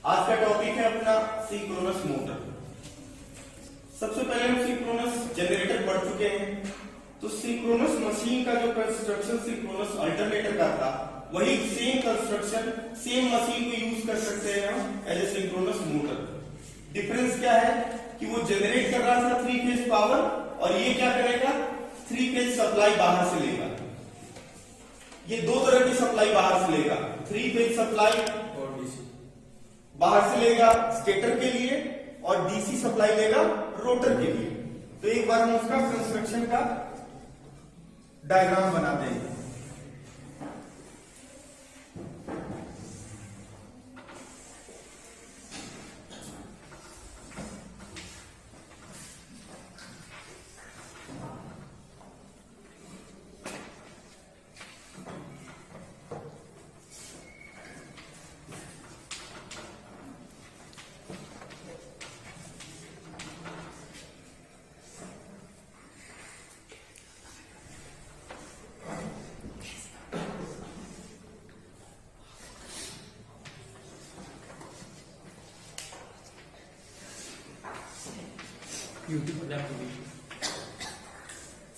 आज का टॉपिक है अपना सिंक्रोनस मोटर। सबसे पहले हम सिंक्रोनस जनरेटर पढ़ चुके हैं, तो सिंक्रोनस मशीन का जो कंस्ट्रक्शन सिंक्रोनस अल्टरनेटर का था, वही सेम कंस्ट्रक्शन सेम मशीन को यूज कर सकते हैं हम as a synchronous motor. Difference क्या है कि वो जनरेट कर रहा था 3 फेज पावर और ये क्या करेगा 3 फेज सप्लाई बाहर से लेगा। ये दो तरह की सप्लाई बाहर से लेगा, 3 फेज सप्लाई और डीसी बाहर से लेगा स्टेटर के लिए और डीसी सप्लाई लेगा रोटर के लिए। तो एक बार हम उसका कंस्ट्रक्शन का डायग्राम बनाते हैं।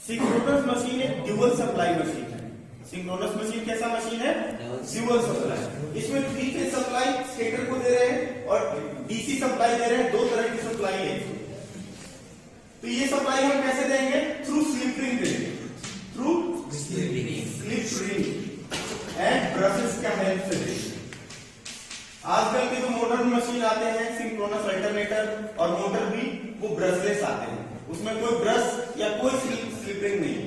सिंक्रोनस मशीन एक ड्यूअल सप्लाई मशीन है। सिंक्रोनस मशीन कैसा मशीन है? Dual supply. इसमें 3 फेज सप्लाई स्टेटर को दे रहे हैं और डीसी सप्लाई दे रहे हैं, दो तरह की सप्लाई है। तो ये सप्लाई हम कैसे देंगे? थ्रू स्लिप रिंग देंगे, through slip ring and brushes का हेल्प से देंगे। आजकल के जो मॉडर्न मशीन आते हैं सिंक्रोनस अल्टरनेटर और मोटर भी वो ब्रशलेस आते हैं, उसमें कोई ब्रश या कोई स्लिप रिंग नहीं है।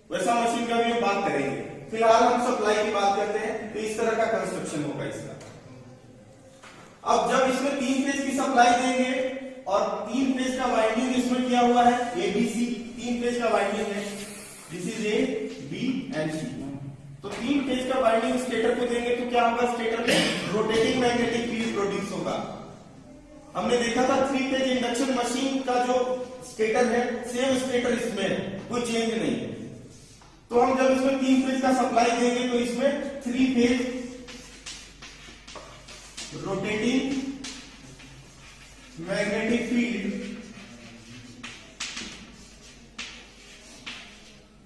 वैसा मशीन का भी हम बात करेंगे। फिलहाल हम सप्लाई की बात करते हैं, तो इस तरह का कंस्ट्रक्शन होगा इसका। अब जब इसमें 3 फेज की सप्लाई देंगे और 3 फेज का वाइंडिंग इसमें किया हुआ है, एबीसी 3 फेज का वाइंडिंग है, this is A B and C. तो 3 फेज का वाइंडिंग स्टेटर को देंगे तो क्या होगा? स्टेटर में रोटेटिंग मैग्नेटिक फील्ड प्रोड्यूस होगा। हमने देखा था 3 फेज इंडक्शन मशीन का जो स्टेटर है सेम स्टेटर इसमें है, कोई चेंज नहीं है। तो हम जब इसमें 3 फेज का सप्लाई देंगे तो इसमें 3 phase rotating magnetic field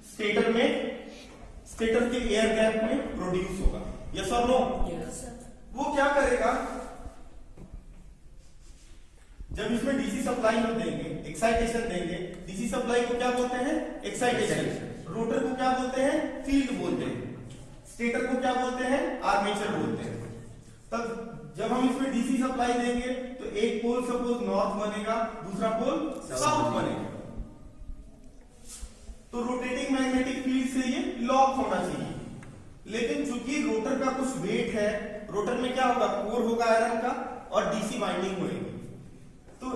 stator में स्टेटर के एयर गैप में प्रोड्यूस होगा। यस और नो? वो क्या करेगा, जब इसमें डीसी सप्लाई हम देंगे, एक्साइटेशन देंगे, डीसी सप्लाई को क्या बोलते हैं? एक्साइटेशन। रोटर को क्या बोलते हैं? फील्ड बोलते हैं। स्टेटर को क्या बोलते हैं? आर्मेचर बोलते हैं। तब जब हम इसमें डीसी सप्लाई देंगे तो एक पोल सपोज नॉर्थ बनेगा, दूसरा पोल साउथ बनेगा। तो रोटेटिंग मैग्नेटिक फील्ड से ये लॉक होना चाहिए। लेकिन चूंकि रोटर का कुछ वेट है, रोटर में क्या होगा? कोर होगा आयरन का और डीसी वाइंडिंग होगी। तो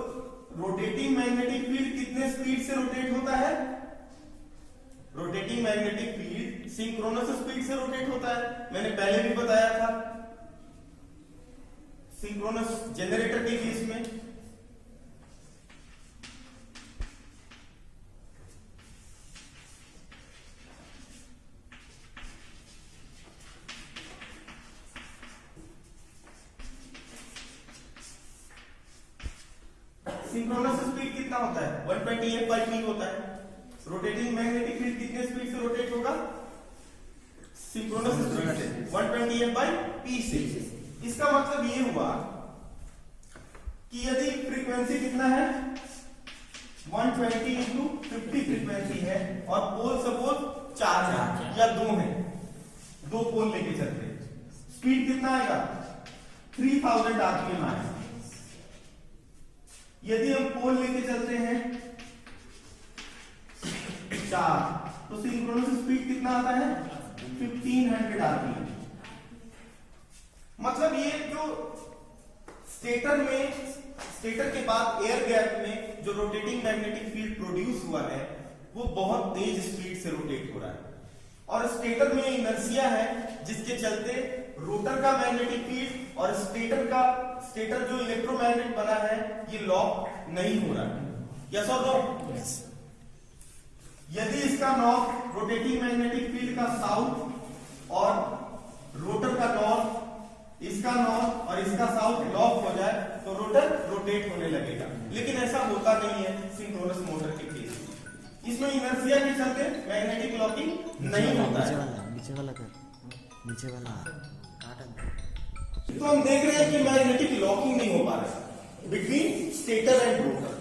रोटेटिंग मैग्नेटिक फील्ड कितने स्पीड से रोटेट होता है? Rotating magnetic field synchronous speed से रोटेट होता है। मैंने पहले भी बताया था सिंक्रोनस जनरेटर के केस में। सिंक्रोनस स्पीड कितना होता है? 120 F/p होता है। रोटेटिंग मैग्नेटिक फील्ड कितने स्पीड से रोटेट होगा? सिंक्रोनस स्पीड से 120 F/p से। इसका मतलब ये हुआ कि यदि फ्रीक्वेंसी कितना है 120 इंटू 50 फ्रीक्वेंसी है और पोल सपोज 4 है या 2 है, 2 पोल लेके चलते हैं, स्पीड कितना आएगा? 3000 आरपीएम आएगा। यदि हम पोल लेके चलते हैं 4 तो सिंक्रोनस स्पीड कितना आता है? 1500 आरपीएम। मतलब ये जो स्टेटर के बाद एयर गैप में जो रोटेटिंग मैग्नेटिक फील्ड प्रोड्यूस हुआ है वो बहुत तेज स्पीड से रोटेट हो रहा है और स्टेटर में इनर्शिया है जिसके चलते रोटर का मैग्नेटिक फील्ड और स्टेटर जो इलेक्ट्रोमैग्नेट बना है ये लॉक नहीं हो रहा है। यस और नो? यदि इसका नॉर्थ रोटेटिंग मैग्नेटिक फील्ड का साउथ और रोटर का नॉर्थ, इसका नॉर्थ और इसका रोटेट होने लगेगा। लेकिन ऐसा होता नहीं है सिंक्रोनस मोटर के केस में। इसमें इनर्शिया के चलते मैग्नेटिक लॉकिंग नहीं होता है। नीचे वाला तो हम देख रहे हैं कि मैग्नेटिक लॉकिंग नहीं हो पा रहा है बिटवीन स्टेटर एंड रोटर,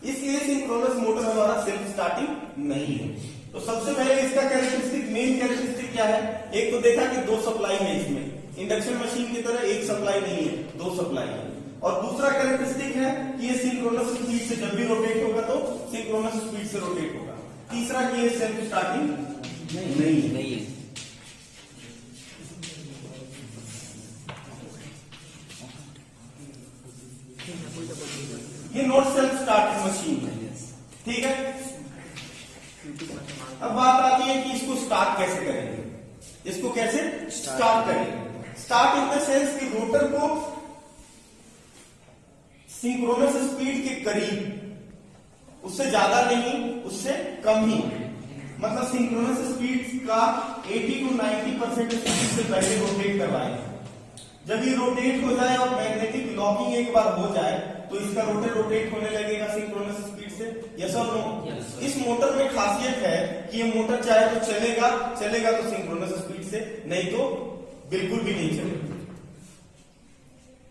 इसलिए सिंक्रोनस मोटर हमारा सेल्फ स्टार्टिंग नहीं है। तो सबसे पहले इसका कैरेक्टरिस्टिक, मेन कैरेक्टरिस्टिक क्या है? एक तो देखा कि दो सप्लाई है इसमें, इंडक्शन मशीन की तरह एक सप्लाई नहीं है, दो सप्लाई है। और दूसरा कैरेक्टरिस्टिक है कि ये सिंक्रोनस स्पीड से जब भी रोटेट होगा तो सिंक्रोनस स्पीड से रोटेट होगा। तीसरा कि ये सेल्फ स्टार्टिंग नहीं है। ये नॉट सेल्फ स्टार्टिंग मशीन है, ठीक है। अब बात आती है कि इसको स्टार्ट कैसे करेंगे, इसको कैसे स्टार्ट करेंगे। स्टार्ट इन द सेंस कि रोटर को सिंक्रोनस स्पीड के करीब, उससे ज्यादा नहीं, उससे कम ही, मतलब सिंक्रोनस स्पीड का 80 to 90% स्पीड से पहले रोटेट करवाएं। जब ये रोटेट हो जाए और मैग्नेटिक लॉकिंग एक बार हो जाए तो इसका रोटर रोटेट होने लगेगा सिंक्रोनस स्पीड से। यस और नो? इस मोटर में खासियत है कि ये मोटर चाहे तो चलेगा तो सिंक्रोनस स्पीड से, नहीं तो बिल्कुल भी नहीं चलेगा।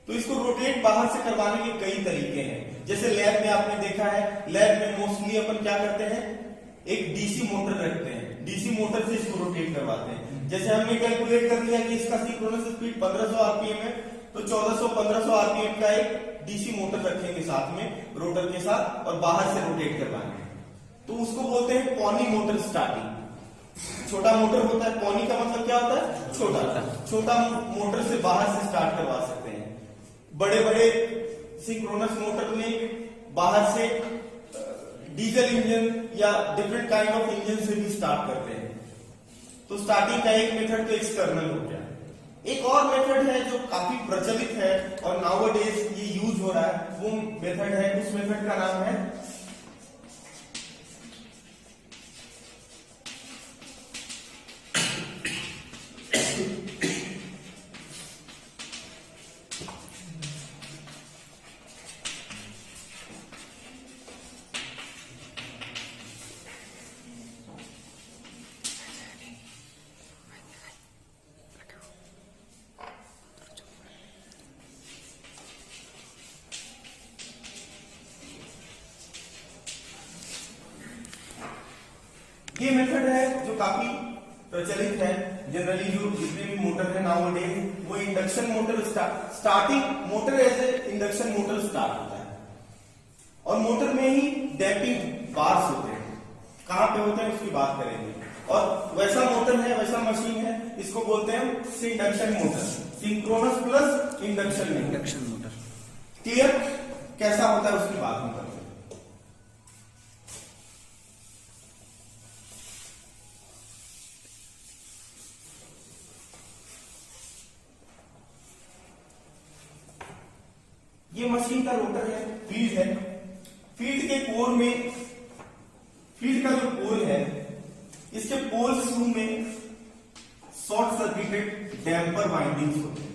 तो इसको रोटेट बाहर से करवाने के कई तरीके हैं। जैसे लैब में आपने देखा है, लैब में मोस्टली अपन क्या करते हैं, एक डीसी मोटर रखते हैं, डीसी मोटर से इसको रोटेट करवाते हैं। जैसे हमने कैलकुलेट कर लिया कि इसका सिंक्रोनस स्पीड 1500 आरपीएम है, तो 1400-1500 आरपीएम का एक डीसी मोटर रखेंगे साथ में रोटर के साथ और बाहर से रोटेट करवाएंगे, तो उसको बोलते हैं पॉनी मोटर स्टार्टिंग। छोटा मोटर होता है, पॉनी का मतलब क्या होता है? छोटा मोटर से बाहर से स्टार्ट करवा सकते हैं। बड़े बड़े सिंक्रोनस मोटर में बाहर से डीजल इंजन या डिफरेंट काइंड ऑफ इंजन से भी स्टार्ट करते हैं। तो स्टार्टिंग का एक मेथड तो एक्सटर्नल हो गया। एक और मेथड है जो काफी प्रचलित है और नाउअडेज ये यूज हो रहा है, वो मेथड है, उस मेथड का नाम है ये मेथड है जो काफी प्रचलित है। जनरली जो जितने भी मोटर है नाउअडेज, वो induction motor starting motor as a induction motor start होता है और मोटर में ही डैम्पिंग बार्स होते हैं। कहां पे होते हैं उसकी बात करेंगे। और वैसा मोटर है, वैसा मशीन है, इसको बोलते हैं induction motor, synchronous plus induction motor. Clear? कैसा होता है उसकी बात हम करते हैं। ये मशीन का रोटर है, फील्ड है। फील्ड के कोर में, फील्ड का जो पोल है, इसके पोल थ्रू में शॉर्ट सर्किटेड डैम्पर वाइंडिंग्स होते हैं।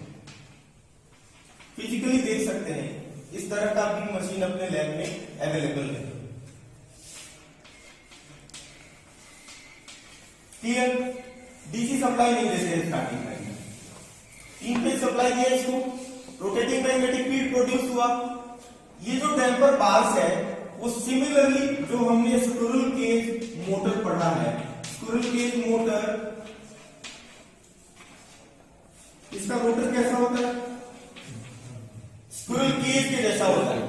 फिजिकली देख सकते हैं, इस तरह का भी मशीन अपने लैब में अवेलेबल है। क्लियर? डीसी सप्लाई नहीं देते हैं स्टार्टिंग में, 3 फेज सप्लाई दिया इसको, रोटेटिंग मैग्नेटिक फील्ड प्रोड्यूस हुआ। ये जो डैम्पर बार्स है वो सिमिलरली जो हमने स्क्विरल केज मोटर पढ़ा है, स्क्विरल केज मोटर, इसका रोटर कैसा होता है? स्क्विरल केज के जैसा होता है,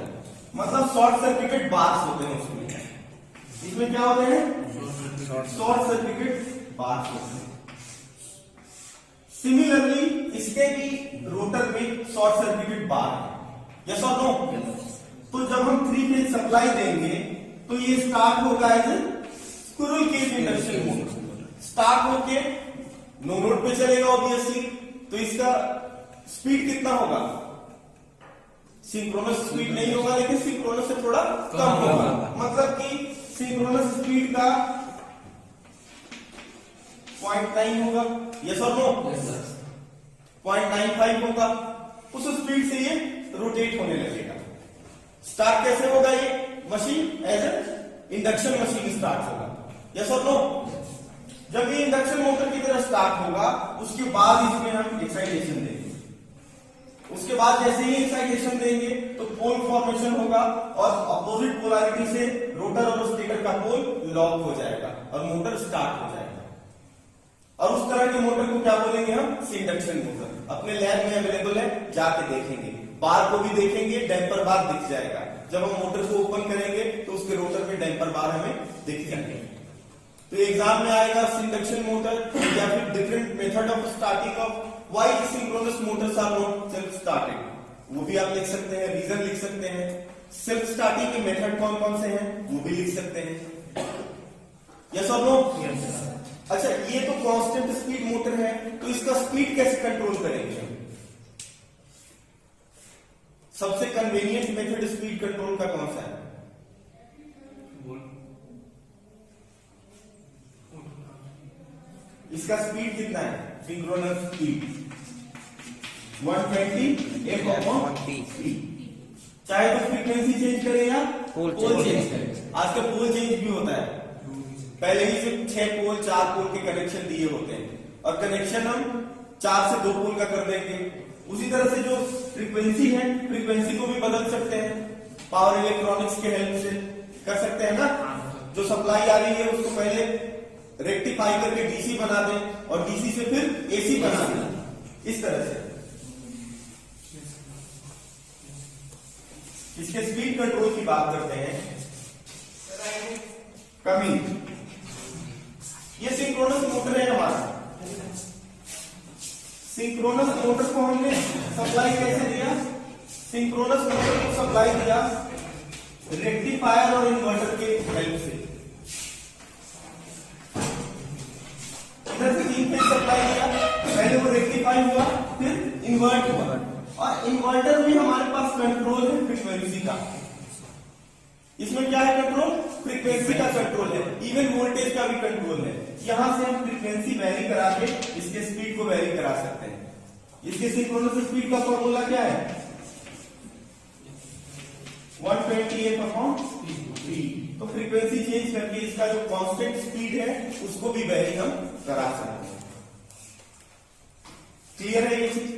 मतलब शॉर्ट सर्किटेड बार्स होते हैं उसमें। इसमें क्या होते हैं? शॉर्ट सर्किटेड बार्स होते हैं। सिमिलरली इसके भी रोटर में शॉर्ट सर्किटेड बार है। यस और नो? तो जब हम 3 फेज सप्लाई देंगे तो ये स्टार्ट होगा as squirrel cage induction motor, start होके नो लोड पे चलेगा ऑब्वियसली। तो इसका स्पीड कितना होगा? सिंक्रोनस स्पीड नहीं होगा, लेकिन सिंक्रोनस से थोड़ा कम होगा, मतलब कि सिंक्रोनस स्पीड का 0.9 होगा। यस और नो? 0.95 होगा। उस स्पीड से ये रोटेट होने लगेगा। स्टार्ट कैसे होगा ये machine? As a induction machine start होगा। यस और नो? जब ये इंडक्शन मोटर की तरह स्टार्ट होगा उसके बाद इसमें हम एक्साइटेशन देंगे। उसके बाद जैसे ही एक्साइटेशन देंगे तो पोल फॉर्मेशन होगा और अपोजिट पोलैरिटी से रोटर और स्टेटर का पोल लॉक हो जाएगा और मोटर स्टार्ट हो जाएगा। और उस तरह के मोटर को क्या बोलेंगे हम? Induction motor. अपने लैब में अवेलेबल है, जाके देखेंगे। बार को भी देखेंगे, डैम्पर बार दिख जाएगा। जब हम मोटर को ओपन करेंगे तो उसके रोटर में डैम्पर बार हमें दिख जाएंगे। तो एग्जाम में आएगा इंडक्शन मोटर या फिर different method of starting of why synchronous motors are not self starting, वो भी आप लिख सकते हैं। रीजन लिख सकते हैं। सेल्फ स्टार्टिंग के मेथड कौन कौन से हैं वो भी लिख सकते हैं। यस और नो? अच्छा, ये तो कांस्टेंट स्पीड मोटर है, तो इसका स्पीड कैसे कंट्रोल करेंगे? सबसे कन्वीनियंट मेथड स्पीड कंट्रोल का कौन सा है? इसका स्पीड कितना है? Synchronous speed 120 F/P। चाहे तो फ्रीक्वेंसी चेंज करें या पोल चेंज करें। आजकल पोल चेंज भी होता है। पहले ही से 6 पोल 4 पोल के कनेक्शन दिए होते हैं और कनेक्शन हम 4 से 2 पोल का कर देंगे। उसी तरह से जो फ्रीक्वेंसी है, फ्रीक्वेंसी को भी बदल सकते हैं, पावर इलेक्ट्रॉनिक्स के हेल्प से कर सकते हैं ना। जो सप्लाई आ रही है उसको पहले रेक्टिफाई करके डीसी बना दें और डीसी से फिर एसी बना दें। इस तरह से इसके स्पीड कंट्रोल की बात करते हैं। कमी, ये सिंक्रोनस मोटर है हमारा। सिंक्रोनस मोटर को हमने सप्लाई कैसे दिया? सिंक्रोनस मोटर को सप्लाई दिया रेक्टिफायर और इन्वर्टर के हेल्प से। इधर से 3 फेज सप्लाई दिया, पहले वो रेक्टिफाई हुआ फिर इन्वर्ट हुआ। और इन्वर्टर में हमारे पास कंट्रोल है फ्रीक्वेंसी का। इसमें क्या है कंट्रोल? फ्रीक्वेंसी का कंट्रोल है। इवन वोल्टेज का भी कंट्रोल है। यहां से हम फ्रीक्वेंसी वेरी करा के इसके स्पीड को वेरी करा सकते हैं। इसके सिंक्रोनस स्पीड का फॉर्मूला क्या है? 120 F/P। तो फ्रीक्वेंसी चेंज करके इसका जो कांस्टेंट स्पीड है उसको भी वेरी हम करा सकते हैं। क्लियर है ये चीज?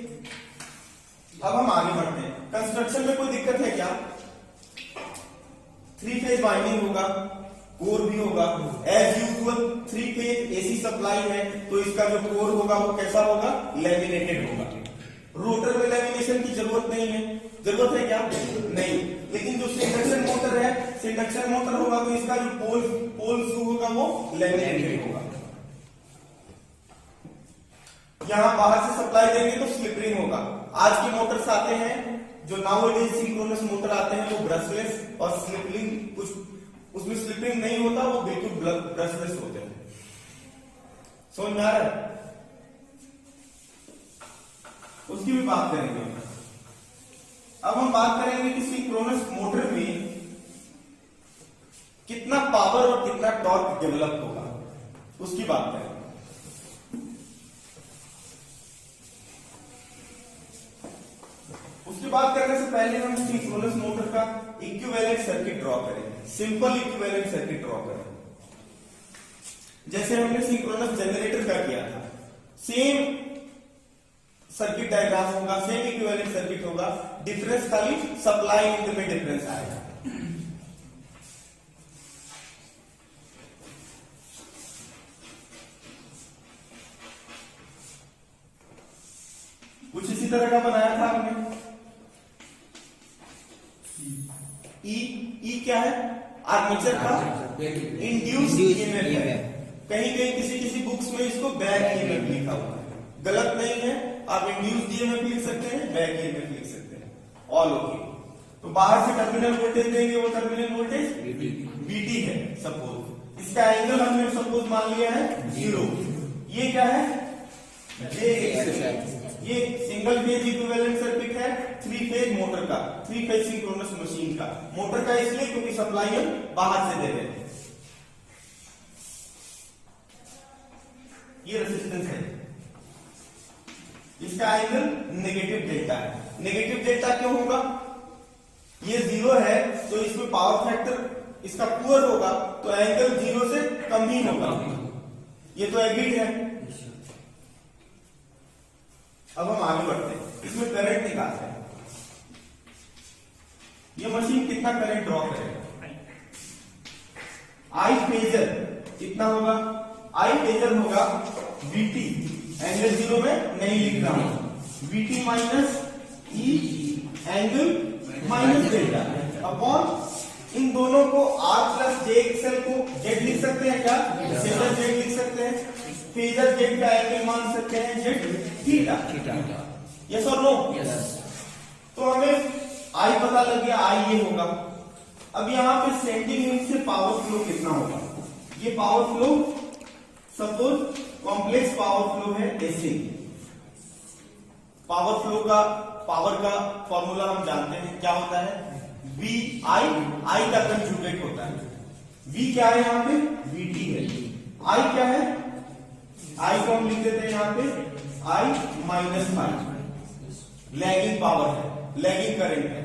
अब हम आगे बढ़ते हैं। कंस्ट्रक्शन में कोई दिक्कत है क्या? 3 फेज वाइंडिंग होगा, कोर भी होगा। As usual 3 phase AC supply है तो इसका जो कोर होगा वो कैसा होगा? लैमिनेटेड होगा। रोटर में लैमिनेशन की जरूरत नहीं है। जरूरत है क्या? नहीं। लेकिन जो इंडक्शन मोटर है, इंडक्शन मोटर होगा तो इसका जो पोल शू होगा वो लैमिनेटेड होगा। यहां बाहर से सप्लाई देंगे तो स्लिप रिंग होगा। आज के मोटर्स आते हैं जो नाउअडेज सिंक्रोनस मोटर आते हैं वो ब्रशलेस और स्लिपिंग, कुछ उसमें स्लिपिंग नहीं होता, वो बिल्कुल ब्रशलेस होते हैं। समझ में आ रहा है? उसकी भी बात करेंगे। अब हम बात करेंगे कि सिंक्रोनस मोटर में कितना पावर और कितना टॉर्क डेवलप होगा, उसकी बात करेंगे। उसकी बात करने से पहले हम सिंक्रोनस मोटर का इक्विवेलेंट सर्किट ड्रॉ करेंगे। सिंपल इक्विवेलेंट सर्किट ड्रॉ करेंगे जैसे हमने सिंक्रोनस जनरेटर का किया था। सेम सर्किट डायग्राम होगा, सेम इक्विवेलेंट सर्किट होगा। डिफरेंस खाली सप्लाई इनपुट में डिफरेंस आएगा। कुछ इसी तरह का बनाया था हमने। ई क्या है? आर्मेचर का इंड्यूस्ड ईएमएफ है। कहीं कहीं किसी बुक्स में इसको बैक ईएमएफ लिखा हुआ है, गलत नहीं है। आप इंड्यूस्ड ईएमएफ लिख सकते हैं, बैक ईएमएफ लिख सकते हैं, ऑल ओके। तो बाहर से टर्मिनल वोल्टेज देंगे, वो टर्मिनल वोल्टेज बीटी है सपोज। इसका एंगल हमने सपोज मान लिया है 0। ये क्या है? जे। ये सिंगल फेज इक्विवेलेंट सर्किट है 3 फेज मोटर का, 3 फेज सिंक्रोनस मशीन का। मोटर का इसलिए क्योंकि सप्लाई हम बाहर से दे रहे हैं। ये रेजिस्टेंस है, इसका एंगल नेगेटिव डेल्टा है। नेगेटिव डेल्टा क्यों होगा? ये 0 है तो इसमें पावर फैक्टर इसका पुअर होगा, तो एंगल 0 से कम ही होगा। ये तो एग्रीड है। अब हम आगे बढ़ते हैं, इसमें करंट निकालते हैं। ये मशीन कितना करंट ड्रॉ करेगा? आई फेजर कितना होगा? आई फेजर होगा VT, एंगल 0 में नहीं लिख रहा हूं, VT minus E angle minus delta upon इन दोनों को R प्लस JXL को Z लिख सकते हैं क्या? फेजर Z लिख सकते हैं, फेजर Z का एंगल मान सकते हैं Z थीटा। यस और नो? तो हमें I पता लग गया, I ये होगा। अब यहाँ पे सेंडिंग एंड से पावर फ्लो कितना होगा? ये power flow suppose complex power flow है ऐसे। पावर फ्लो का पावर का फॉर्मूला हम जानते हैं, क्या होता है? वी आई का कंजुगेट होता है। V क्या है यहाँ पे? VT है। I क्या है? I को हम लिख देते हैं यहाँ पे I minus five, lagging power है, लैगिंग करंट है।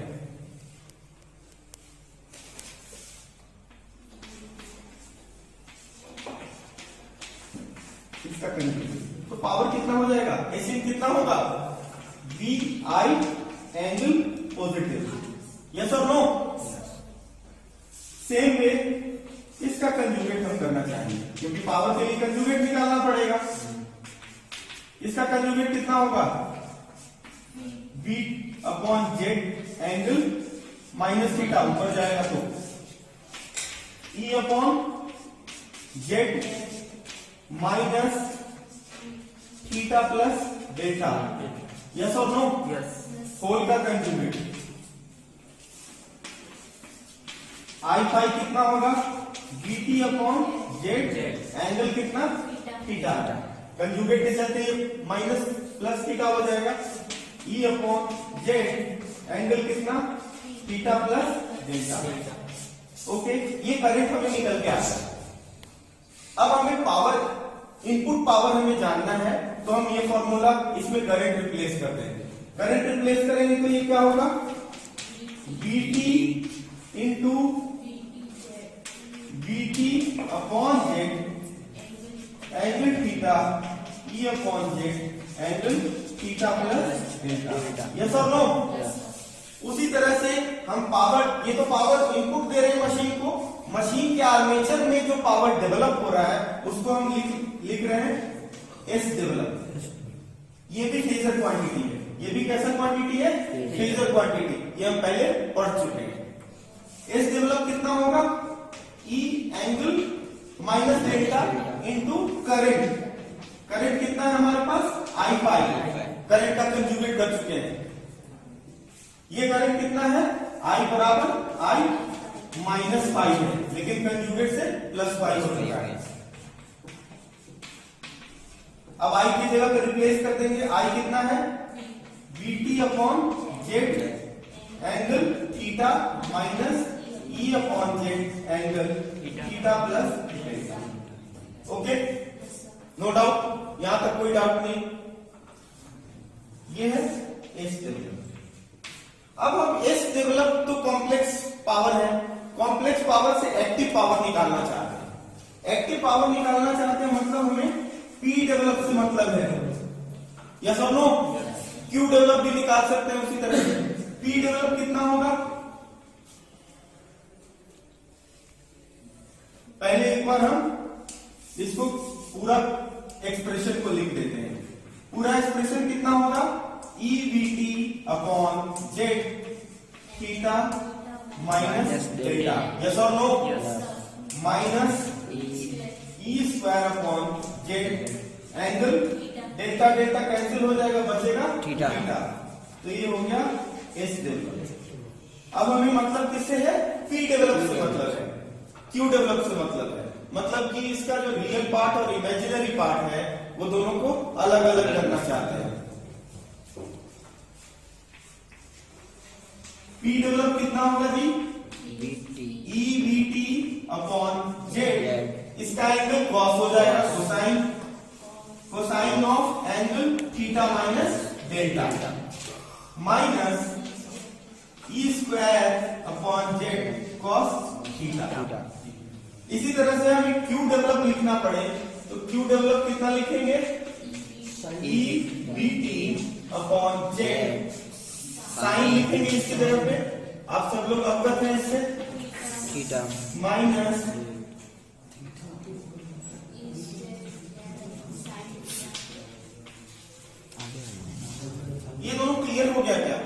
इसका कंजुगेट, तो पावर कितना हो जाएगा? ऐसे कितना होगा? VI angle positive. यस और नो? सेम वे इसका कंजुगेट हम करना चाहेंगे, क्योंकि पावर के लिए कंजुगेट निकालना पड़ेगा। इसका कंजुगेट कितना होगा? V upon Z angle minus theta, ऊपर जाएगा तो E upon Z minus theta plus delta. Yes और नो? होल का कंजुगेट I फाइव कितना होगा? VT अपॉन Z एंगल कितना? थीटा। कंजुगेट के चलते माइनस प्लस थीटा हो जाएगा। E अपॉन Z एंगल कितना? Theta plus delta. ओके, ये करंट हमें निकल के आता है। अब हमें पावर, इनपुट पावर हमें जानना है, तो हम ये फॉर्मूला इसमें करंट रिप्लेस कर देंगे। करंट रिप्लेस करेंगे तो ये क्या होगा? VT into VT upon Z angle theta, E upon Z angle theta plus delta. Yes और नो? उसी तरह से हम पावर, ये तो पावर इनपुट दे रहे हैं मशीन को, मशीन के आर्मेचर में जो पावर डेवलप हो रहा है उसको हम लिख रहे हैं एस डेवलप। ये भी फेजर क्वांटिटी है, ये भी कैसा क्वांटिटी है? Phasor quantity. ये हम पहले पढ़ चुके हैं। एस डेवलप कितना होगा? E angle minus delta into current. Current कितना है हमारे पास? I five. करंट का कंजुगेट कर चुके हैं। ये करंट कितना है? I बराबर I माइनस फाइव है, लेकिन कंजुगेट से प्लस फाइव हो जाएगा। अब I की जगह पे रिप्लेस कर देंगे। I कितना है? VT upon Z angle theta minus E upon Z angle theta plus delta. Okay, no doubt, यहां तक कोई डाउट नहीं। ये है एस डेवलप। अब हम एस डेवलप तो कॉम्प्लेक्स पावर है, कॉम्प्लेक्स पावर से एक्टिव पावर निकालना चाहते हैं। एक्टिव पावर निकालना चाहते हैं मतलब हमें P डेवलप से मतलब है। यस और नो? Q डेवलप भी निकाल सकते हैं उसी तरह से। P डेवलप कितना होगा? पहले एक बार हम इसको पूरा एक्सप्रेशन को लिख देते हैं। पूरा एक्सप्रेशन कितना होगा? EVT upon Z theta minus delta. Yes और no? Minus E square upon Z angle delta, delta cancel हो जाएगा, बचेगा थीटा। तो ये हो गया एस डेवलप। अब हमें मतलब किससे है? P डेवलप से मतलब है, Q डेवलप से मतलब है। मतलब कि इसका जो रियल पार्ट और इमेजिनरी पार्ट है वो दोनों को अलग अलग करना चाहते हैं। P डेवलप कितना होगा जी? EVT upon Z। इसका एंगल कॉस हो जाएगा, cosine, cosine of angle theta minus delta, minus E square upon Z cos theta. इसी तरह से हमें क्यू डेवलप लिखना पड़े तो क्यू डेवलप कितना लिखेंगे, E B T upon Z sine लिखेंगे इसकी जगह पे। आप सब लोग अवगत हैं इससे, थीटा माइनस ये दोनों क्लियर हो गया क्या?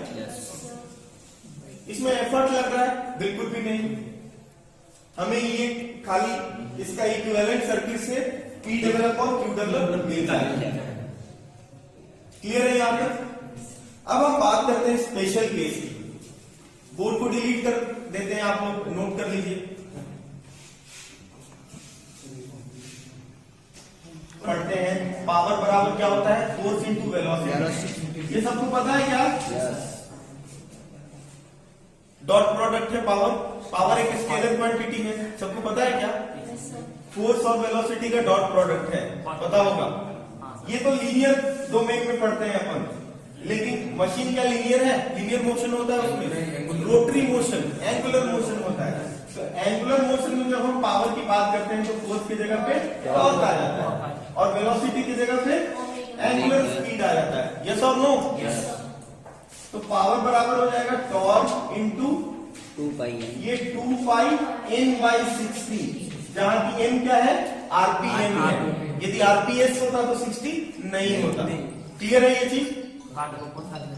इसमें एफर्ट लग रहा है? बिल्कुल भी नहीं। हमें ये खाली इसका इक्विवेलेंट सर्किट से पी डेवलप और क्यू डेवलप मिलता है। क्लियर है यहां तक? अब हम बात करते हैं स्पेशल केस की। बोर्ड को डिलीट कर देते हैं, आप लोग नोट कर लीजिए। पढ़ते हैं पावर बराबर क्या होता है, फोर्स इंटू वेलोसिटी। ये सबको पता है क्या? डॉट प्रोडक्ट है पावर। पावर एक स्केलर क्वांटिटी है, सबको पता है क्या? फोर्स और वेलोसिटी का डॉट प्रोडक्ट है, पता होगा। ये तो लीनियर डोमेन में पढ़ते हैं अपन, लेकिन मशीन क्या लीनियर है? लीनियर मोशन होता है उसमें, रोटरी मोशन, एंगुलर मोशन होता है। तो एंगुलर मोशन में जब हम पावर की बात करते हैं तो फोर्स की जगह पे टॉर्क आ जाता है और वेलोसिटी की जगह पे एंगुलर स्पीड आ जाता है। यस और नो? तो पावर बराबर हो जाएगा टॉर्क इंटू 2 पाई ये 2 पाई n/60, जहां की n क्या है, आरपीएम है। यदि आरपीएस होता तो 60 नहीं होता। क्लियर है ये चीज?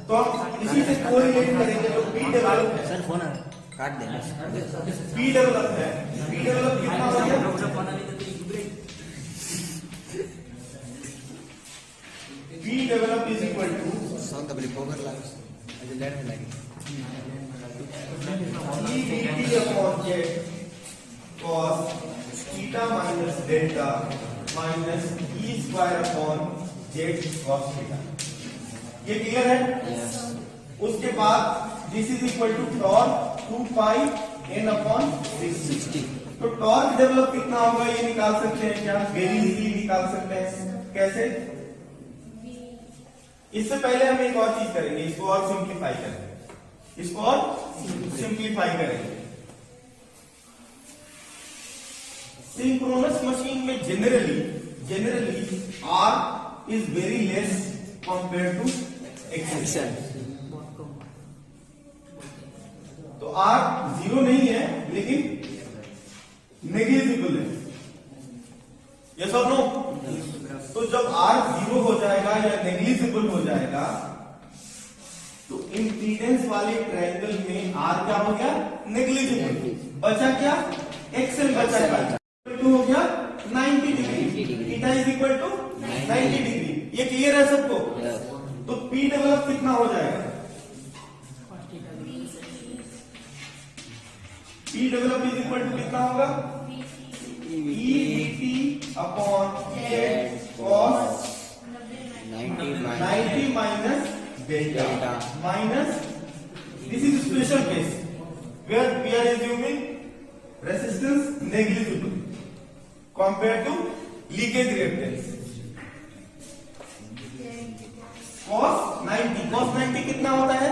तो हम इसी से कोरिलेट करेंगे जो पी डेवलप है। सर फोन काट देना। पी डेवलप है, पी डेवलप कितना हो गया? P develop is equal to sound double poker like अजे लेट में लगे EBT upon Z cos theta minus delta minus E square upon Z cos theta. ये क्लियर है? उसके बाद this is equal to torque 2 pi n अपॉन 60। तो टॉर्क डेवलप कितना होगा ये निकाल सकते हैं क्या? वेरी इजीली निकाल सकते हैं। कैसे? इससे पहले हम एक और चीज करेंगे, इसको और सिंप्लीफाई करेंगे, इसको और सिंप्लीफाई करेंगे। सिंक्रोनस मशीन में generally R is very less compare to X L. तो R 0 नहीं है लेकिन नेग्लिजिबल है। यस और नो? तो जब R 0 हो जाएगा या नेग्लिजिबल हो जाएगा तो इंपीडेंस वाले ट्रायंगल में R क्या हो गया? नेग्लिजिबल। बचा क्या? एक्सेल बचा क्या? हो गया 90 degree. Theta is equal to 90 degree. ये क्लियर है सबको? तो P डेवलप कितना हो जाएगा? P develop is equal to कितना होगा? EBT upon Z cos 90 minus delta minus this is special case where we are assuming resistance negligible compare to leakage reactance. cos 90 कितना होता है?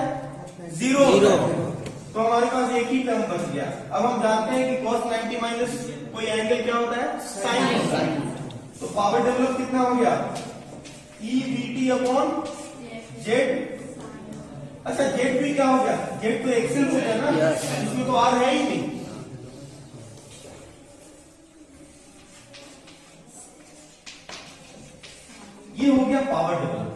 0 होता है। तो हमारे पास एक ही टर्म बच गया। अब हम जानते हैं कि cos 90 माइनस कोई एंगल क्या होता है? साइन। तो पावर डेवलप कितना हो गया? EBT upon Z. अच्छा जेड भी क्या हो गया? जेड तो एक्सेल हो गया ना, इसमें तो आर है ही नहीं। ये हो गया पावर डेवलप।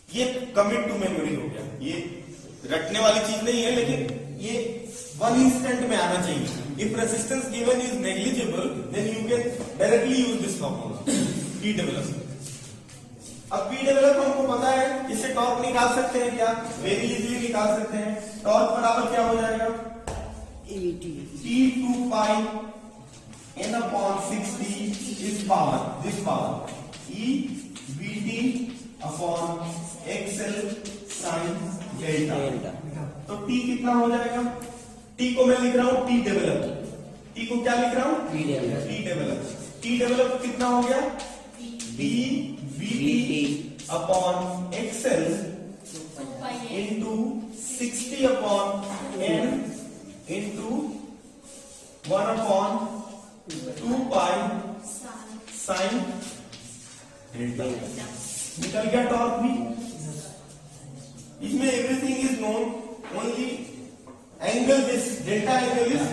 ये कमिट टू मेमोरी हो गया। ये रटने वाली चीज नहीं है, लेकिन ये 1 इंस्टेंट में आना चाहिए। If resistance given is negligible then you can directly use this formula P develop. अब पी डेवलप हमको पता है, इससे टॉर्क निकाल सकते हैं क्या? वेरी इजीली निकाल सकते हैं। टॉर्क बराबर क्या हो जाएगा? T 2 पाई n अपॉन 60 is power, this power E BT upon XL sine delta. तो T कितना हो जाएगा? T को मैं लिख रहा हूं T डेवलप। T को क्या लिख रहा हूं? T develop. T डेवलप कितना हो गया? D BT upon XL 60 upon n into 1 upon 2 pi sin delta. निकल गया टॉर्क भी। इसमें everything is known, only angle this delta angle is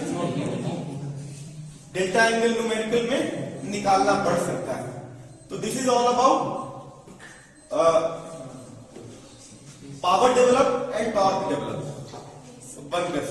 delta angle numerical में निकालना पड़ सकता है। तो this is all about power develop and torque develop. बंद कर सकते